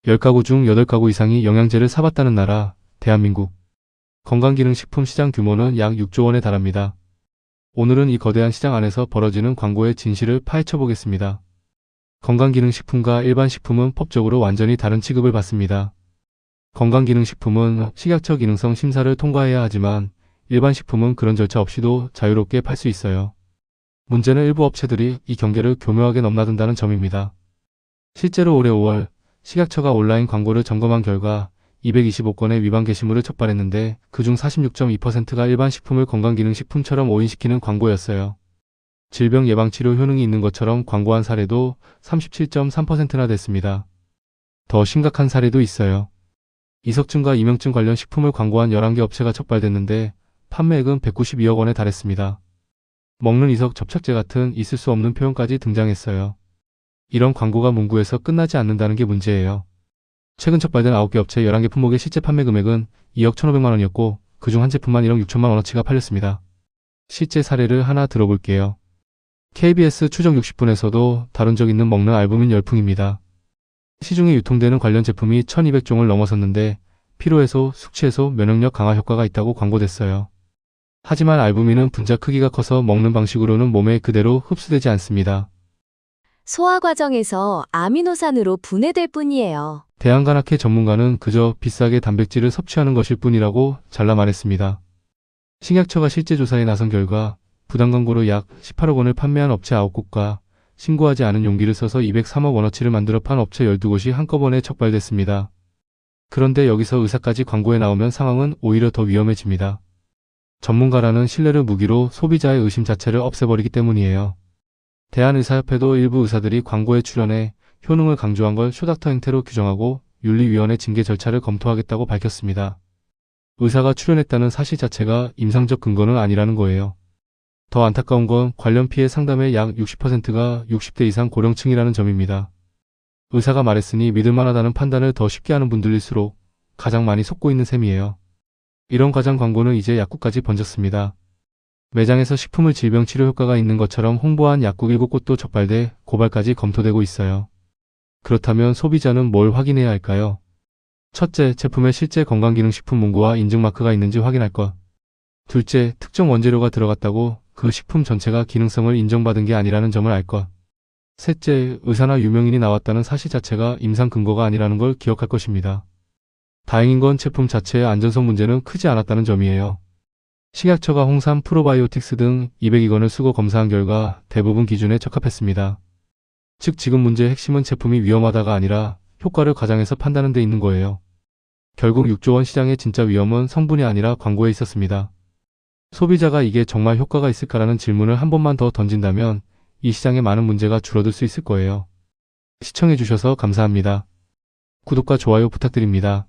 10가구 중 8가구 이상이 영양제를 사봤다는 나라, 대한민국. 건강기능식품 시장 규모는 약 6조 원에 달합니다. 오늘은 이 거대한 시장 안에서 벌어지는 광고의 진실을 파헤쳐 보겠습니다. 건강기능식품과 일반 식품은 법적으로 완전히 다른 취급을 받습니다. 건강기능식품은 식약처 기능성 심사를 통과해야 하지만 일반 식품은 그런 절차 없이도 자유롭게 팔 수 있어요. 문제는 일부 업체들이 이 경계를 교묘하게 넘나든다는 점입니다. 실제로 올해 5월 식약처가 온라인 광고를 점검한 결과 225건의 위반 게시물을 적발했는데 그중 46.2%가 일반 식품을 건강기능식품처럼 오인시키는 광고였어요. 질병 예방치료 효능이 있는 것처럼 광고한 사례도 37.3%나 됐습니다. 더 심각한 사례도 있어요. 이석증과 이명증 관련 식품을 광고한 11개 업체가 적발됐는데 판매액은 192억 원에 달했습니다. 먹는 이석 접착제 같은 있을 수 없는 표현까지 등장했어요. 이런 광고가 문구에서 끝나지 않는다는 게 문제예요. 최근 적발된 9개 업체 11개 품목의 실제 판매 금액은 2억 1,500만 원이었고 그중 한 제품만 1억 6천만 원어치가 팔렸습니다. 실제 사례를 하나 들어볼게요. KBS 추적 60분에서도 다룬 적 있는 먹는 알부민 열풍입니다. 시중에 유통되는 관련 제품이 1200종을 넘어섰는데 피로해소, 숙취해소, 면역력 강화 효과가 있다고 광고됐어요. 하지만 알부민은 분자 크기가 커서 먹는 방식으로는 몸에 그대로 흡수되지 않습니다. 소화 과정에서 아미노산으로 분해될 뿐이에요. 대한간학회 전문가는 그저 비싸게 단백질을 섭취하는 것일 뿐이라고 잘라 말했습니다. 식약처가 실제 조사에 나선 결과 부당 광고로 약 18억 원을 판매한 업체 9곳과 신고하지 않은 용기를 써서 203억 원어치를 만들어 판 업체 12곳이 한꺼번에 적발됐습니다. 그런데 여기서 의사까지 광고에 나오면 상황은 오히려 더 위험해집니다. 전문가라는 신뢰를 무기로 소비자의 의심 자체를 없애버리기 때문이에요. 대한의사협회도 일부 의사들이 광고에 출연해 효능을 강조한 걸 쇼닥터 행태로 규정하고 윤리위원회 징계 절차를 검토하겠다고 밝혔습니다. 의사가 출연했다는 사실 자체가 임상적 근거는 아니라는 거예요. 더 안타까운 건 관련 피해 상담의 약 60%가 60대 이상 고령층이라는 점입니다. 의사가 말했으니 믿을만하다는 판단을 더 쉽게 하는 분들일수록 가장 많이 속고 있는 셈이에요. 이런 과장 광고는 이제 약국까지 번졌습니다. 매장에서 식품을 질병 치료 효과가 있는 것처럼 홍보한 약국 7곳도 적발돼 고발까지 검토되고 있어요. 그렇다면 소비자는 뭘 확인해야 할까요? 첫째, 제품에 실제 건강기능식품 문구와 인증마크가 있는지 확인할 것. 둘째, 특정 원재료가 들어갔다고 그 식품 전체가 기능성을 인정받은 게 아니라는 점을 알 것. 셋째, 의사나 유명인이 나왔다는 사실 자체가 임상 근거가 아니라는 걸 기억할 것입니다. 다행인 건 제품 자체의 안전성 문제는 크지 않았다는 점이에요. 식약처가 홍삼, 프로바이오틱스 등 202건을 수거 검사한 결과 대부분 기준에 적합했습니다. 즉 지금 문제의 핵심은 제품이 위험하다가 아니라 효과를 과장해서 판단하는 데 있는 거예요. 결국 6조 원 시장의 진짜 위험은 성분이 아니라 광고에 있었습니다. 소비자가 이게 정말 효과가 있을까라는 질문을 한 번만 더 던진다면 이 시장의 많은 문제가 줄어들 수 있을 거예요. 시청해주셔서 감사합니다. 구독과 좋아요 부탁드립니다.